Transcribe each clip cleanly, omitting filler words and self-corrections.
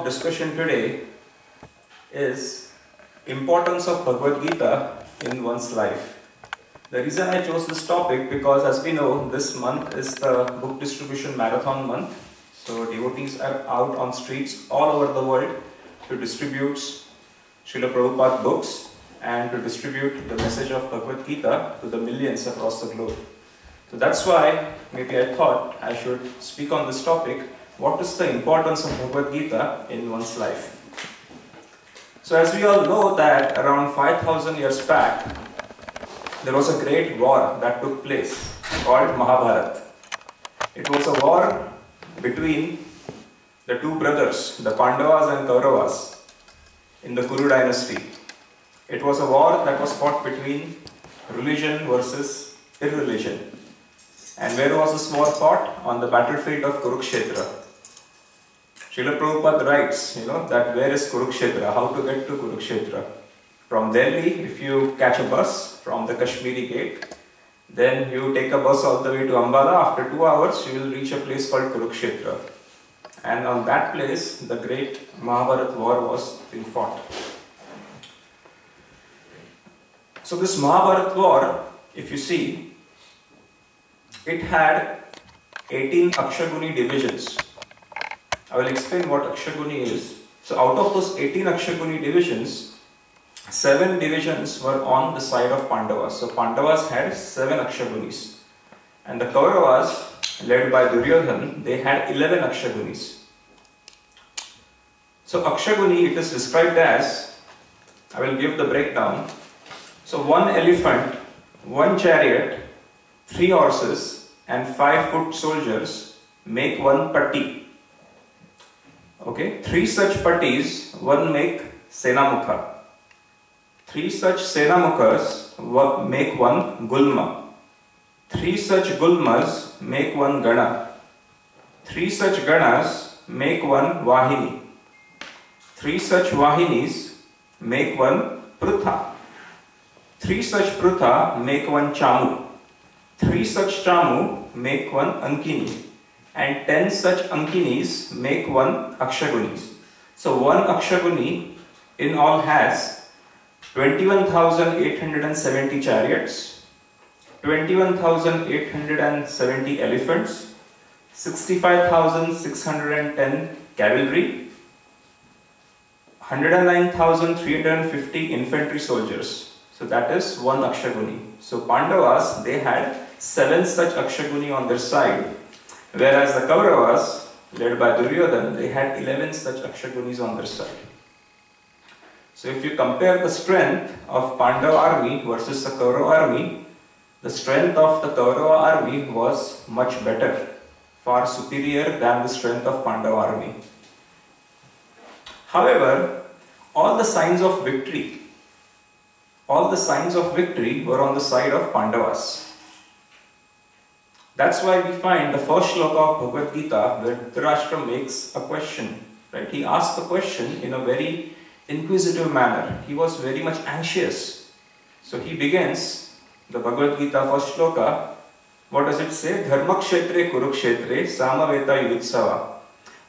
Discussion today is importance of Bhagavad Gita in one's life. The reason I chose this topic because as we know this month is the book distribution marathon month. So devotees are out on streets all over the world to distribute Srila Prabhupada books and to distribute the message of Bhagavad Gita to the millions across the globe. So that's why maybe I thought I should speak on this topic. What is the importance of Bhagavad Gita in one's life? So as we all know that around 5,000 years back, there was a great war that took place called Mahabharata. It was a war between the two brothers, the Pandavas and Kauravas, in the Kuru dynasty. It was a war that was fought between religion versus irreligion. And where was this war fought? On the battlefield of Kurukshetra. Srila Prabhupada writes, that where is Kurukshetra, how to get to Kurukshetra. From Delhi, if you catch a bus from the Kashmiri gate, then you take a bus all the way to Ambala. After 2 hours, you will reach a place called Kurukshetra. And on that place, the great Mahabharata war was being fought. So this Mahabharata war, if you see, it had 18 Akshaguni divisions. I will explain what Akshaguni is. So out of those 18 Akshaguni divisions, 7 divisions were on the side of Pandavas. So Pandavas had 7 Akshagunis. And the Kauravas, led by Duryodhana, they had 11 Akshagunis. So Akshaguni, it is described as, I will give the breakdown. So 1 elephant, 1 chariot, 3 horses and 5 foot soldiers make 1 patti. Okay, 3 such pattis, 1 make Senamukha. 3 such Senamukhas make 1 Gulma. 3 such Gulmas make 1 Gana. 3 such Ganas make 1 Vahini. 3 such Vahinis make 1 Prutha. 3 such Prutha make 1 Chamu. 3 such Chamu make 1 Ankini. And 10 such Ankinis make 1 Akshagunis. So 1 Akshaguni in all has 21,870 chariots, 21,870 elephants, 65,610 cavalry, 109,350 infantry soldiers. So that is 1 Akshaguni. So Pandavas, they had 7 such Akshaguni on their side. Whereas the Kauravas, led by Duryodhana, they had 11 such Akshagunis on their side. So if you compare the strength of Pandava army versus the Kaurava army, the strength of the Kaurava army was much better, far superior than the strength of Pandava army. However, all the signs of victory were on the side of Pandavas. That's why we find the first shloka of Bhagavad Gita where Dhritarashtra makes a question. Right? He asked the question in a very inquisitive manner. He was very much anxious. So he begins the Bhagavad Gita first shloka. What does it say? Dharmakshetre Kurukshetre Samaveta Yudsava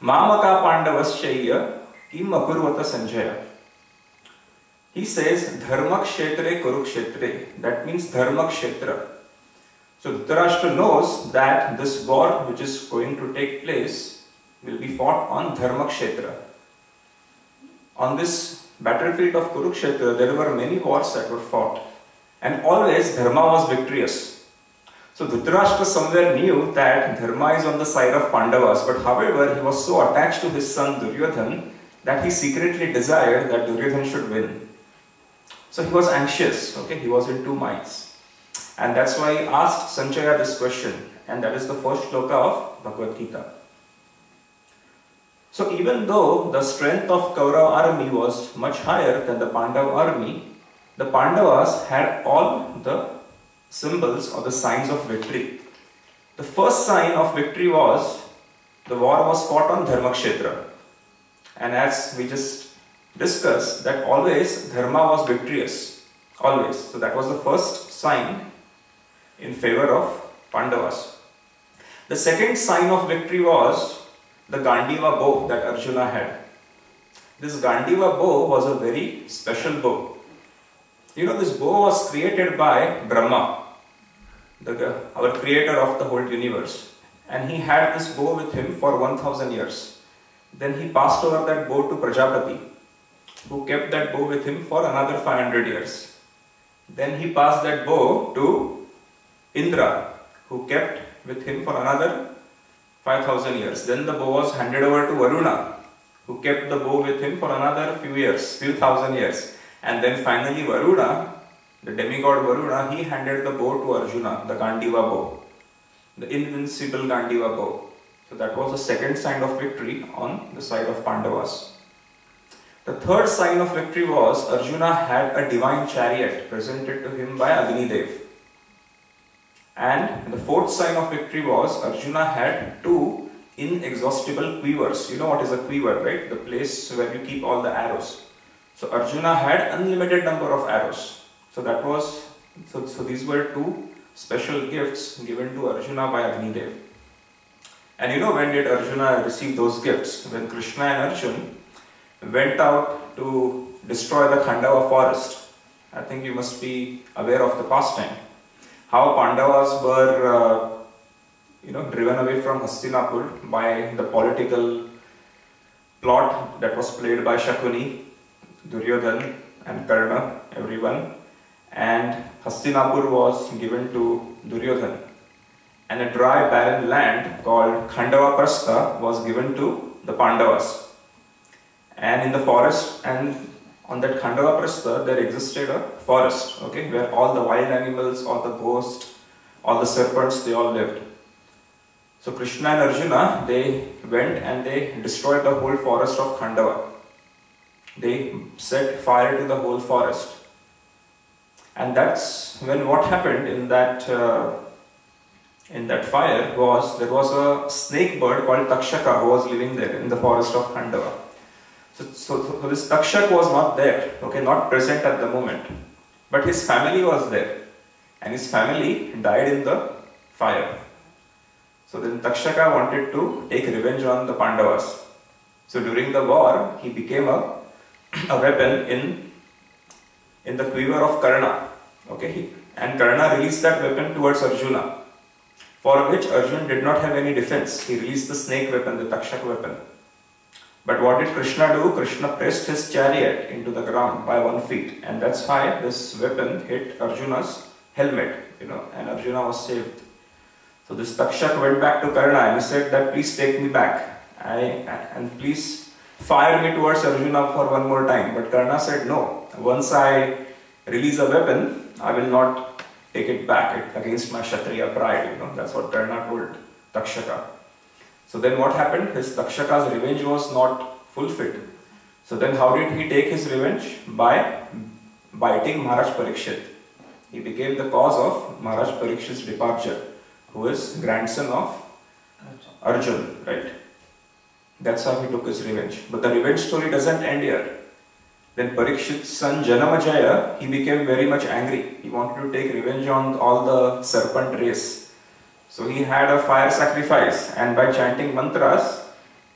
Mamaka Pandavaschaya Kim Akurvata Sanjaya. He says Dharmakshetre Kurukshetre. That means Dharmakshetra. So Dhritarashtra knows that this war which is going to take place will be fought on Dharmakshetra. On this battlefield of Kurukshetra, there were many wars that were fought. And always Dharma was victorious. So Dhritarashtra somewhere knew that Dharma is on the side of Pandavas. But however, he was so attached to his son Duryodhana that he secretly desired that Duryodhana should win. So he was anxious. Okay, he was in 2 minds. And that's why he asked Sanjaya this question. And that is the first shloka of Bhagavad Gita. So even though the strength of Kaurava army was much higher than the Pandava army, the Pandavas had all the symbols or the signs of victory. The first sign of victory was the war was fought on Dharmakshetra. And as we just discussed, that always Dharma was victorious. Always. So that was the first sign in favor of Pandavas. The second sign of victory was the Gandiva bow that Arjuna had. this Gandiva bow was a very special bow. You know, this bow was created by Brahma, our creator of the whole universe. And he had this bow with him for 1000 years. Then he passed over that bow to Prajapati, who kept that bow with him for another 500 years. Then he passed that bow to Indra, who kept with him for another 5000 years. Then the bow was handed over to Varuna, who kept the bow with him for another few thousand years. And then finally Varuna, the demigod Varuna, he handed the bow to Arjuna, the Gandiva bow, the invincible Gandiva bow. So that was the second sign of victory on the side of Pandavas. The third sign of victory was Arjuna had a divine chariot presented to him by Agnidev. And the fourth sign of victory was Arjuna had 2 inexhaustible quivers. You know what is a quiver, right? The place where you keep all the arrows. So Arjuna had unlimited number of arrows. So that was, so these were 2 special gifts given to Arjuna by Agnidev. And you know when did Arjuna receive those gifts? When Krishna and Arjuna went out to destroy the Khandava forest. I think you must be aware of the pastime. How Pandavas were driven away from Hastinapur by the political plot that was played by Shakuni, Duryodhan and Karna, everyone. And Hastinapur was given to Duryodhan. And a dry barren land called Khandava Prastha was given to the Pandavas. And in the forest, and on that Khandava Prastha, there existed a forest, okay, where all the wild animals, all the ghosts, all the serpents, they all lived. So Krishna and Arjuna, they went and they destroyed the whole forest of Khandava. They set fire to the whole forest. And that's when what happened in that fire was, there was a snake bird called Takshaka who was living there in the forest of Khandava. So this Takshak was not there, okay, not present at the moment. But his family was there. And his family died in the fire. So then Takshaka wanted to take revenge on the Pandavas. So during the war, he became a weapon in the quiver of Karna. Okay, and Karna released that weapon towards Arjuna, for which Arjuna did not have any defense. He released the snake weapon, the Takshak weapon. But what did Krishna do? Krishna pressed his chariot into the ground by 1 foot, and that's why this weapon hit Arjuna's helmet, and Arjuna was saved. So this Takshak went back to Karna and he said that please take me back, and please fire me towards Arjuna for one more time. But Karna said no, once I release a weapon, I will not take it back against my Kshatriya pride, that's what Karna told Takshaka. So then what happened? His Takshaka's revenge was not fulfilled. So then how did he take his revenge? By biting Maharaj Parikshit. He became the cause of Maharaj Parikshit's departure, who is grandson of Arjuna, right? That's how he took his revenge. But the revenge story doesn't end here. Then Parikshit's son Janamajaya, he became very much angry. He wanted to take revenge on all the serpent race. So he had a fire sacrifice, and by chanting mantras,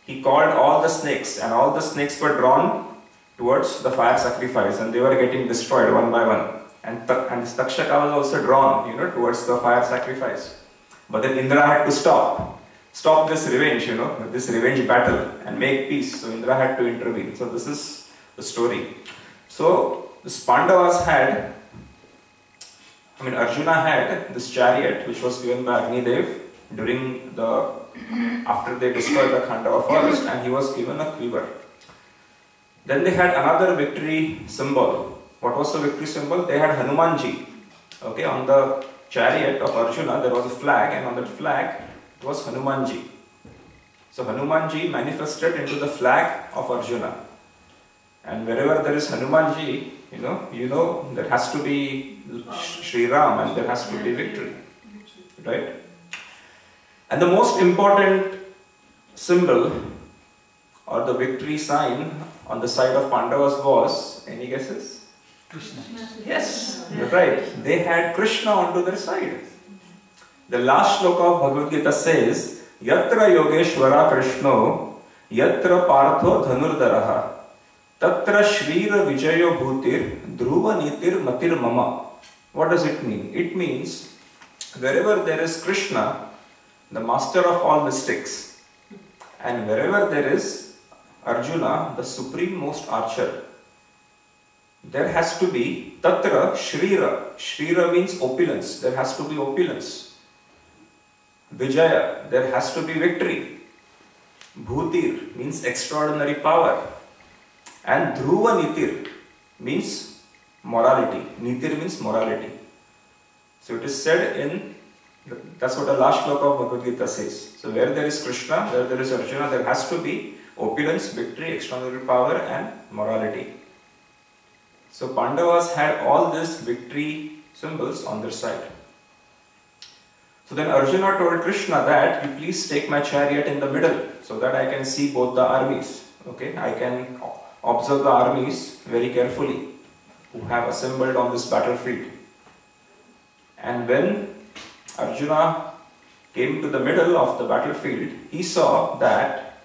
he called all the snakes, and all the snakes were drawn towards the fire sacrifice, and they were getting destroyed one by one. And Takshaka was also drawn, towards the fire sacrifice. But then Indra had to stop this revenge, this revenge battle, and make peace. So Indra had to intervene. So this is the story. So the Pandavas had, Arjuna had this chariot which was given by Agnidev after they destroyed the Khandava forest, and he was given a quiver. Then they had another victory symbol. What was the victory symbol? They had Hanumanji. Okay, on the chariot of Arjuna there was a flag, and on that flag it was Hanumanji. So Hanumanji manifested into the flag of Arjuna. And wherever there is Hanumanji, there has to be Sri Ram, and there has to be victory, right? And the most important symbol or the victory sign on the side of Pandavas was, any guesses? Krishna. Yes, you're right. They had Krishna onto their side. The last shloka of Bhagavad Gita says, Yatra Yogeshwara Krishno, Yatra Partho Dhanurdaraha, Tatra Shrira Vijayo Bhutir Dhruva Nitir Matir Mama. What does it mean? It means wherever there is Krishna, the master of all mystics, and wherever there is Arjuna, the supreme most archer, there has to be Tatra Shrira. Shrira means opulence. There has to be opulence. Vijaya, there has to be victory. Bhutir means extraordinary power. And Dhruva Nitir means morality. Nitir means morality. So it is said in, that's what the last shloka of Bhagavad Gita says. So where there is Krishna, where there is Arjuna, there has to be opulence, victory, extraordinary power and morality. So Pandavas had all these victory symbols on their side. So then Arjuna told Krishna that, you please take my chariot in the middle so that I can see both the armies. Okay, I can observe the armies very carefully who have assembled on this battlefield. And when Arjuna came to the middle of the battlefield, he saw that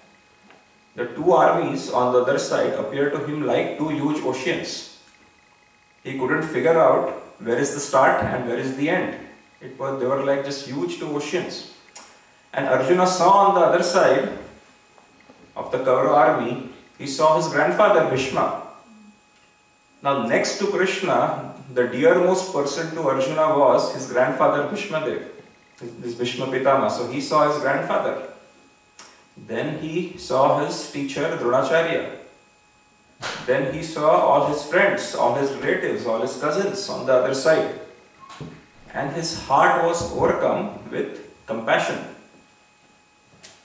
the two armies on the other side appeared to him like two huge oceans. He couldn't figure out where is the start and where is the end. They were like just huge two oceans. And Arjuna saw on the other side of the Kaurava army, he saw his grandfather Bhishma. Now next to Krishna, the dearmost person to Arjuna was his grandfather Bhishmadev, this Bhishma Pitama. So he saw his grandfather. Then he saw his teacher Dronacharya. Then he saw all his friends, all his relatives, all his cousins on the other side. And his heart was overcome with compassion.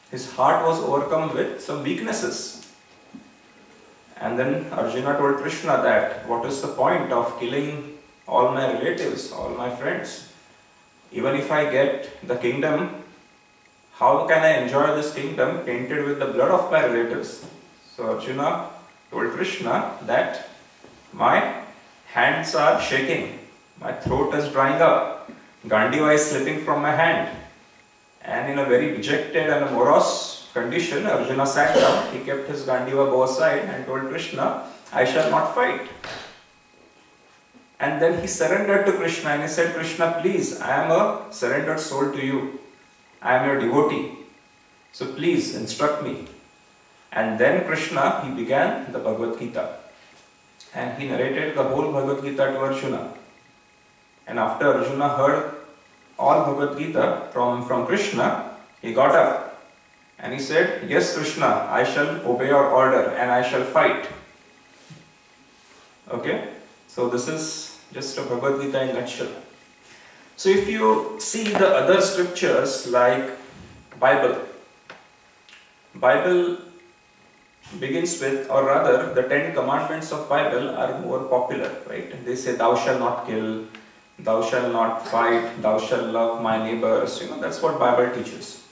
His heart was overcome with some weaknesses. And then Arjuna told Krishna that, what is the point of killing all my relatives, all my friends? Even if I get the kingdom, how can I enjoy this kingdom tainted with the blood of my relatives? So Arjuna told Krishna that my hands are shaking, my throat is drying up, Gandiva is slipping from my hand. And in a very dejected and a morose condition, Arjuna sat down, he kept his Gandiva bow aside and told Krishna, I shall not fight. And then he surrendered to Krishna and he said, Krishna, please, I am a surrendered soul to you. I am your devotee. So please instruct me. And then Krishna, he began the Bhagavad Gita. And he narrated the whole Bhagavad Gita to Arjuna. And after Arjuna heard all Bhagavad Gita from Krishna, he got up and he said, yes Krishna, I shall obey your order and I shall fight. Okay, so this is just a Bhagavad Gita in a nutshell. So if you see the other scriptures like Bible begins with, or rather the 10 commandments of Bible are more popular, right? They say thou shalt not kill, thou shalt not fight, thou shalt love my neighbors, that's what Bible teaches.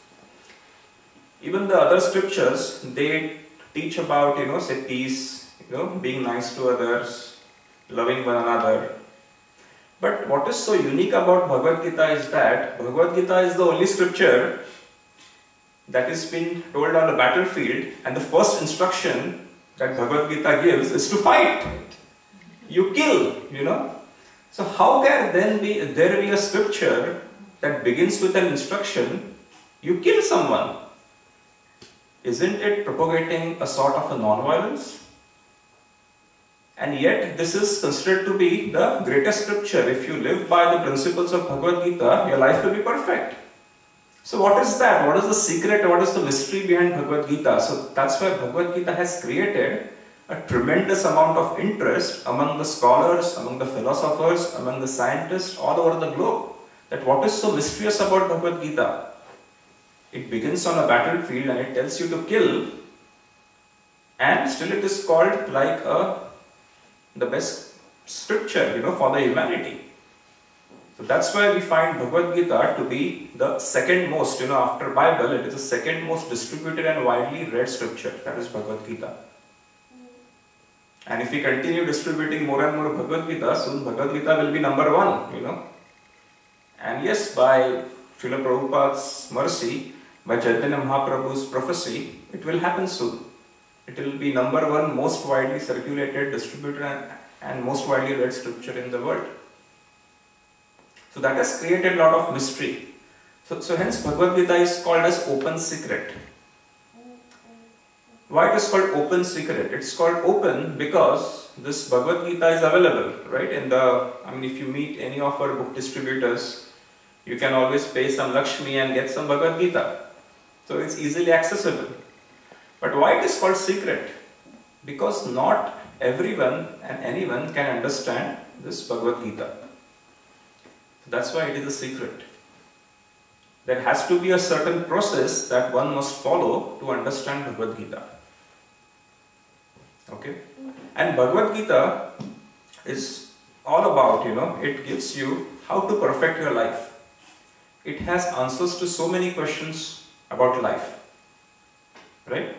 Even the other scriptures, they teach about, say peace, being nice to others, loving one another. But what is so unique about Bhagavad Gita is that Bhagavad Gita is the only scripture that is being told on the battlefield, and the first instruction that Bhagavad Gita gives is to fight. You kill, So how can then there be a scripture that begins with an instruction, you kill someone? Isn't it propagating a sort of a non-violence? And yet this is considered to be the greatest scripture. If you live by the principles of Bhagavad Gita, your life will be perfect. So what is that? What is the secret? What is the mystery behind Bhagavad Gita? So that's why Bhagavad Gita has created a tremendous amount of interest among the scholars, among the philosophers, among the scientists all over the globe. That what is so mysterious about Bhagavad Gita? It begins on a battlefield and it tells you to kill, and still it is called like the best scripture, for the humanity. So that's why we find Bhagavad Gita to be the second most, after Bible, it is the second most distributed and widely read scripture. That is Bhagavad Gita. And if we continue distributing more and more Bhagavad Gita, soon Bhagavad Gita will be number one, And yes, by Srila Prabhupada's mercy, by Chaitanya Mahaprabhu's prophecy, it will happen soon. It will be number one most widely circulated, distributed and most widely read scripture in the world. So that has created a lot of mystery. So hence Bhagavad Gita is called as open secret. Why it is called open secret? It's called open because this Bhagavad Gita is available, right? If you meet any of our book distributors, you can always pay some Lakshmi and get some Bhagavad Gita. So it's easily accessible. But why it is called secret? Because not everyone and anyone can understand this Bhagavad Gita. That's why it is a secret. There has to be a certain process that one must follow to understand Bhagavad Gita. Okay? And Bhagavad Gita is all about, it gives you how to perfect your life. It has answers to so many questions about life. Right?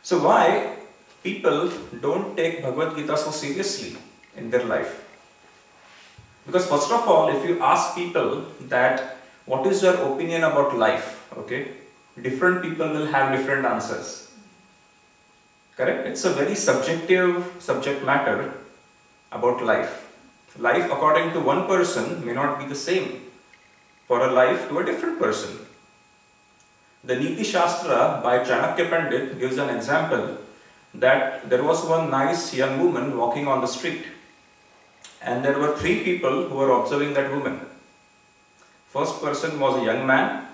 So why people don't take Bhagavad Gita so seriously in their life? Because first of all, if you ask people that what is your opinion about life, okay, different people will have different answers. Correct? It's a very subjective subject matter about life. Life according to one person may not be the same for a life to a different person. The Niti Shastra by Chanakya Pandit gives an example that there was one nice young woman walking on the street, and there were three people who were observing that woman. First person was a young man,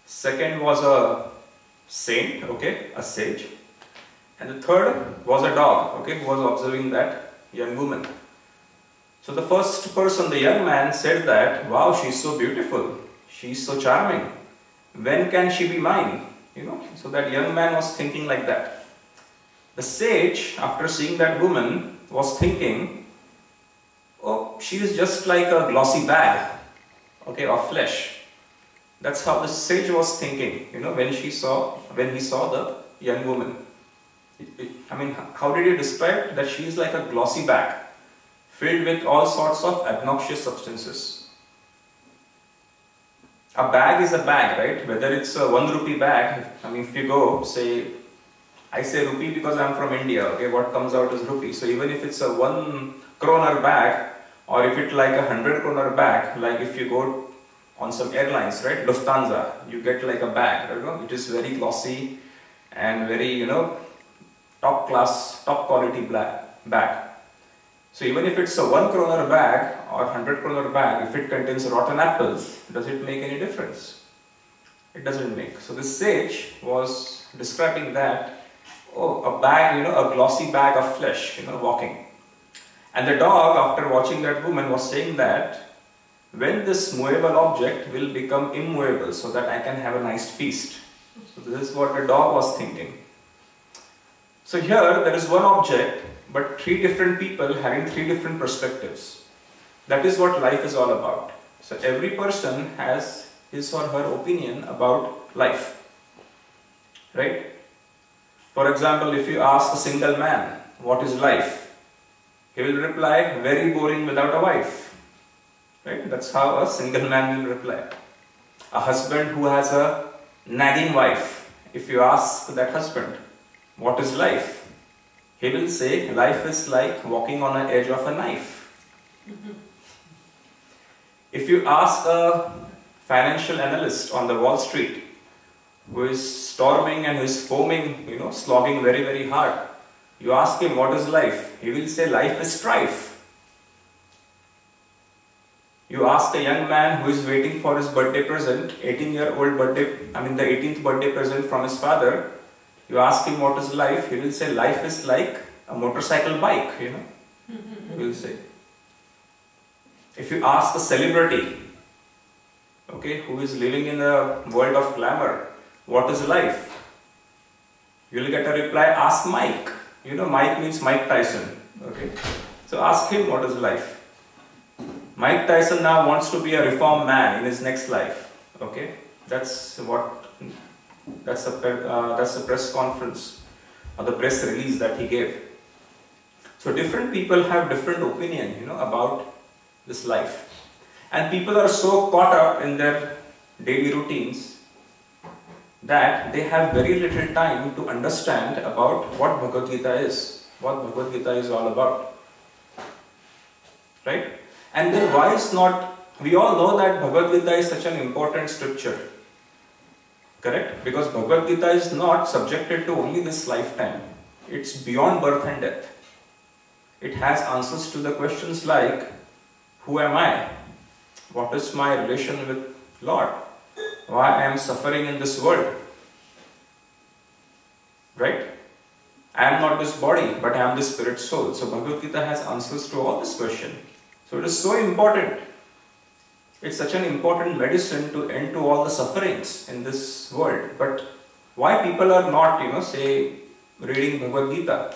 second was a saint, okay, a sage, and the third was a dog, okay, who was observing that young woman. So the first person, the young man, said that, wow, she's so beautiful, she's so charming, when can she be mine? So that young man was thinking like that. The sage, after seeing that woman, was thinking, oh, she is just like a glossy bag, okay, of flesh. That's how the sage was thinking, when he saw the young woman. How did he describe that she is like a glossy bag, filled with all sorts of obnoxious substances. A bag is a bag, right? Whether it's a 1 rupee bag, if you go, say, I say rupee because I'm from India, okay, what comes out is rupee. So even if it's a 1 kroner bag, or if it's like a 100 kroner bag, like if you go on some airlines, right, Lufthansa, you get like a bag, it is very glossy and very, top class, top quality bag. So even if it's a 1 kroner bag or 100 kroner bag, if it contains rotten apples, does it make any difference? It doesn't make. So the sage was describing that, oh, a bag, a glossy bag of flesh, walking. And the dog, after watching that woman, was saying that when this movable object will become immovable so that I can have a nice feast. So this is what the dog was thinking. So here there is one object, but three different people having three different perspectives. That is what life is all about. So every person has his or her opinion about life. Right? For example, if you ask a single man, what is life? He will reply, very boring without a wife. Right? That's how a single man will reply. A husband who has a nagging wife, if you ask that husband, what is life? He will say, life is like walking on the edge of a knife. If you ask a financial analyst on the Wall Street, who is storming and who is foaming, slogging very, very hard, you ask him, what is life? He will say, life is strife. You ask a young man who is waiting the 18th birthday present from his father, you ask him what is life, he will say, life is like a motorcycle bike, He will say. If you ask a celebrity, okay, who is living in a world of glamour, what is life? You will get a reply, ask Mike. Mike means Mike Tyson, okay. So ask him what is life. Mike Tyson now wants to be a reformed man in his next life, okay. That's the press conference or the press release that he gave. So different people have different opinion, about this life. And people are so caught up in their daily routines that they have very little time to understand about what Bhagavad Gita is, what Bhagavad Gita is all about. Right? And then why is not, we all know that Bhagavad Gita is such an important scripture. Correct? Because Bhagavad Gita is not subjected to only this lifetime. It's beyond birth and death. It has answers to the questions like, who am I? What is my relation with Lord? Why I am suffering in this world? Right? I am not this body, but I am this spirit soul. So Bhagavad Gita has answers to all this question. So it is so important. It's such an important medicine to end to all the sufferings in this world. But why people are not, say, reading Bhagavad Gita?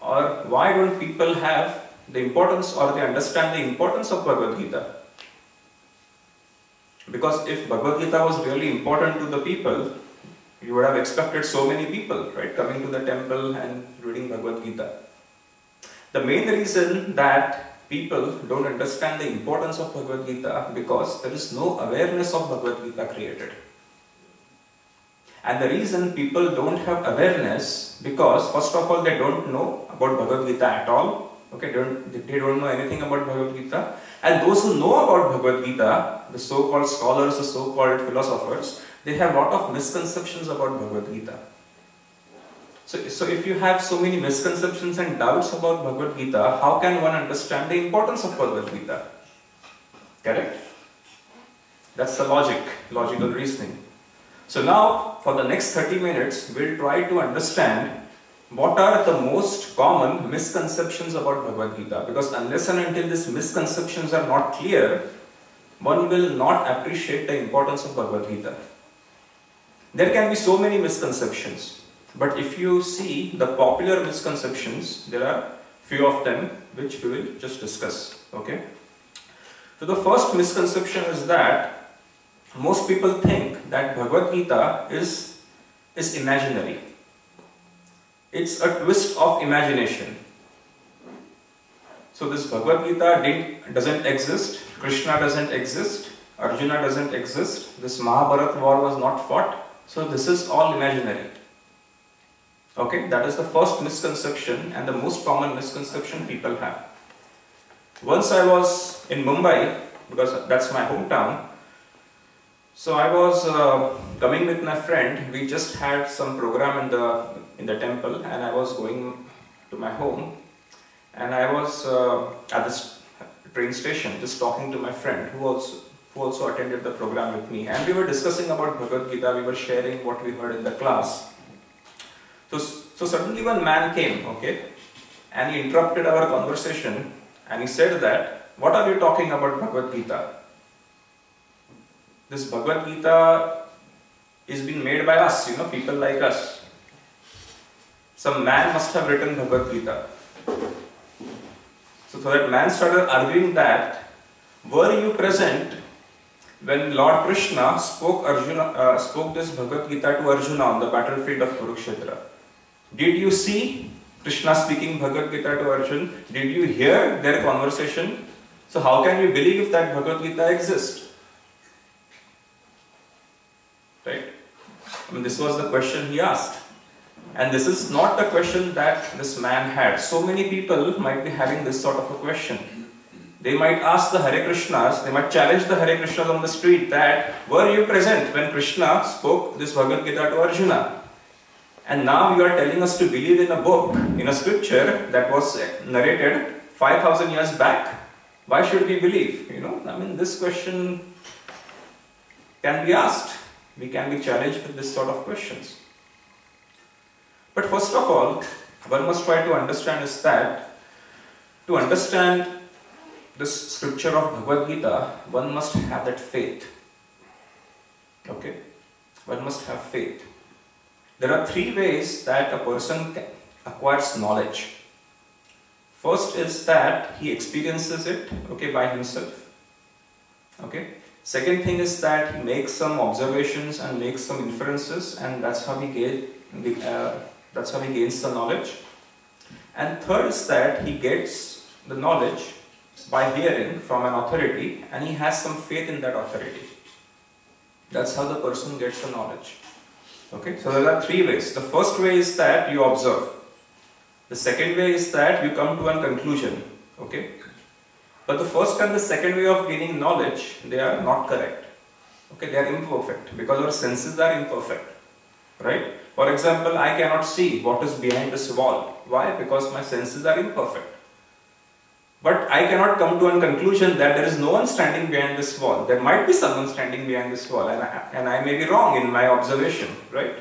Or why don't people have the importance, or they understand the importance of Bhagavad Gita? Because if Bhagavad Gita was really important to the people, you would have expected so many people, right, coming to the temple and reading Bhagavad Gita. The main reason that people don't understand the importance of Bhagavad Gita because there is no awareness of Bhagavad Gita created. And the reason people don't have awareness because first of all they don't know about Bhagavad Gita at all. Okay, they don't know anything about Bhagavad Gita. And those who know about Bhagavad Gita, the so-called scholars, the so-called philosophers, they have a lot of misconceptions about Bhagavad Gita. So if you have so many misconceptions and doubts about Bhagavad Gita, how can one understand the importance of Bhagavad Gita? Correct? That's the logical reasoning. So now, for the next 30 minutes, we'll try to understand what are the most common misconceptions about Bhagavad Gita. Because unless and until these misconceptions are not clear, one will not appreciate the importance of Bhagavad Gita. There can be so many misconceptions. But if you see the popular misconceptions, there are few of them which we will just discuss. Okay? So the first misconception is that most people think that Bhagavad Gita is imaginary. It's a twist of imagination. So this Bhagavad Gita doesn't exist, Krishna doesn't exist, Arjuna doesn't exist, this Mahabharata war was not fought, so this is all imaginary. Okay, that is the first misconception and the most common misconception people have. Once I was in Mumbai, because that's my hometown, so I was coming with my friend. We just had some program in the temple, and I was going to my home, and I was at this train station just talking to my friend who also attended the program with me, and we were discussing about Bhagavad Gita. We were sharing what we heard in the class. So suddenly one man came, okay, and he interrupted our conversation, and he said that, "What are you talking about Bhagavad Gita? This Bhagavad Gita is being made by us, people like us. Some man must have written Bhagavad Gita." So that man started arguing that, were you present when Lord Krishna spoke this Bhagavad Gita to Arjuna on the battlefield of Kurukshetra? Did you see Krishna speaking Bhagavad Gita to Arjuna? Did you hear their conversation? So how can you believe that Bhagavad Gita exists? Right? This was the question he asked. And this is not the question that this man had. So many people might be having this sort of a question. They might ask the Hare Krishnas, they might challenge the Hare Krishnas on the street that, were you present when Krishna spoke this Bhagavad Gita to Arjuna? And now you are telling us to believe in a book, in a scripture that was narrated 5,000 years back. Why should we believe? This question can be asked. We can be challenged with this sort of questions. But first of all, one must try to understand is that to understand this scripture of Bhagavad Gita, one must have that faith. Okay? One must have faith. There are three ways that a person acquires knowledge. First is that he experiences it, okay, by himself. Okay? Second thing is that he makes some observations and makes some inferences, and that's how he gains the knowledge. And third is that he gets the knowledge by hearing from an authority, and he has some faith in that authority. That's how the person gets the knowledge. Okay, so there are three ways. The first way is that you observe. The second way is that you come to a conclusion. Okay, but the first and the second way of gaining knowledge, they are not correct. Okay, they are imperfect because our senses are imperfect. Right? For example, I cannot see what is behind this wall. Why? Because my senses are imperfect. But I cannot come to a conclusion that there is no one standing behind this wall. There might be someone standing behind this wall, and I may be wrong in my observation, right?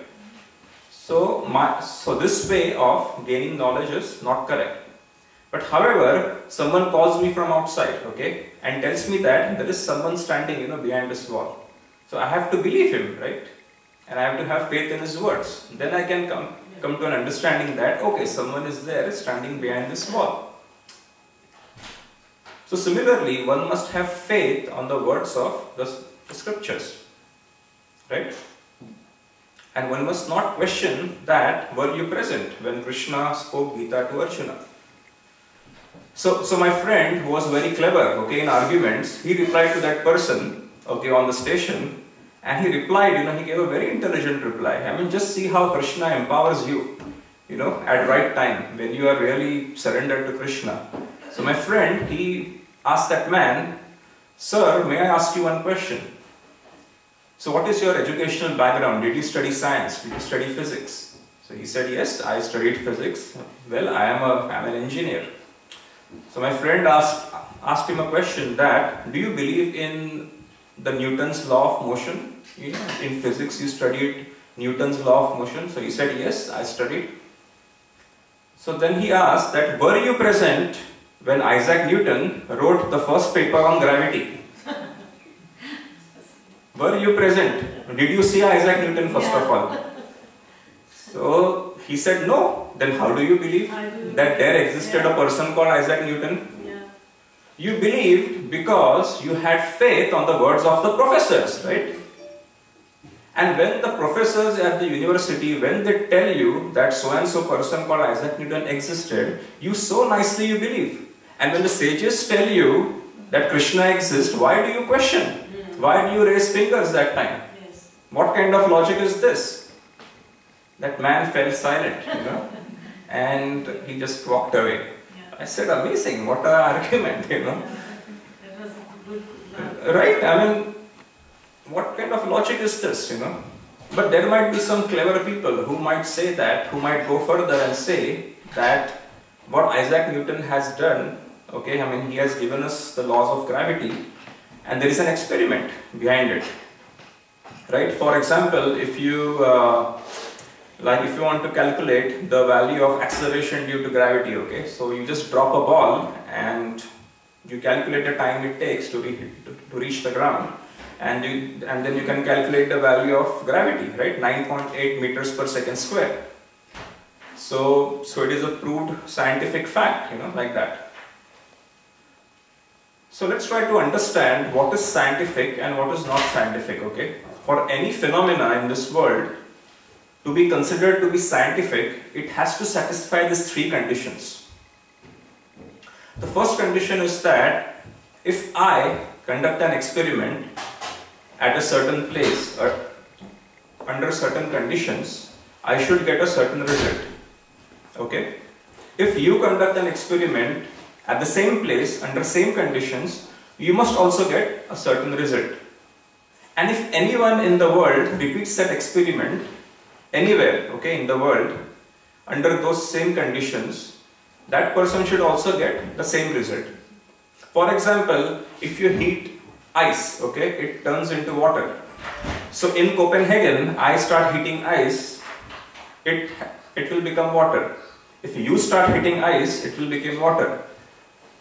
So this way of gaining knowledge is not correct. But however, someone calls me from outside, okay, and tells me that there is someone standing, behind this wall. So I have to believe him, right? And I have to have faith in his words. Then I can come to an understanding that, okay, someone is there standing behind this wall. So similarly, one must have faith on the words of the scriptures, right? And one must not question that, were you present when Krishna spoke Gita to Arjuna? So my friend, who was very clever, okay, in arguments, he replied to that person, okay, on the station, and he replied, he gave a very intelligent reply. I mean, just see how Krishna empowers you, at right time, when you are really surrendered to Krishna. So my friend, he asked that man, sir, may I ask you one question? So what is your educational background? Did you study science? Did you study physics? So he said, yes, I studied physics. Well, I'm an engineer. So my friend asked him a question that, do you believe in the Newton's law of motion? In physics you studied Newton's law of motion. So he said, yes, I studied. So then he asked that, were you present when Isaac Newton wrote the first paper on gravity? Were you present? Did you see Isaac Newton first of all? So he said no. Then how do you believe that there existed a person called Isaac Newton? You believed because you had faith on the words of the professors, right? And when the professors at the university, when they tell you that so and so person called Isaac Newton existed, you so nicely you believe. And when the sages tell you that Krishna exists, why do you question? Why do you raise fingers that time? Yes. What kind of logic is this? That man fell silent, and he just walked away. Yeah. I said, amazing, what an argument, That was good. Right? I mean, what kind of logic is this, But there might be some clever people who might say that, who might go further and say that what Isaac Newton has done, okay, I mean, he has given us the laws of gravity, and there is an experiment behind it, right? For example, if you want to calculate the value of acceleration due to gravity, okay, so you just drop a ball and you calculate the time it takes to reach the ground, and then you can calculate the value of gravity, right? 9.8 meters per second square. So it is a proved scientific fact, like that. So let's try to understand what is scientific and what is not scientific, okay? For any phenomena in this world to be considered to be scientific, it has to satisfy these three conditions. The first condition is that if I conduct an experiment at a certain place or under certain conditions, I should get a certain result, okay? If you conduct an experiment at the same place, under same conditions, you must also get a certain result. And if anyone in the world repeats that experiment, anywhere, okay, in the world, under those same conditions, that person should also get the same result. For example, if you heat ice, okay, it turns into water. So in Copenhagen, I start heating ice, it will become water. If you start heating ice, it will become water.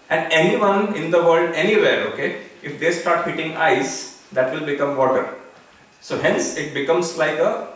And anyone in the world, anywhere, okay, if they start hitting ice, that will become water. So hence it becomes like a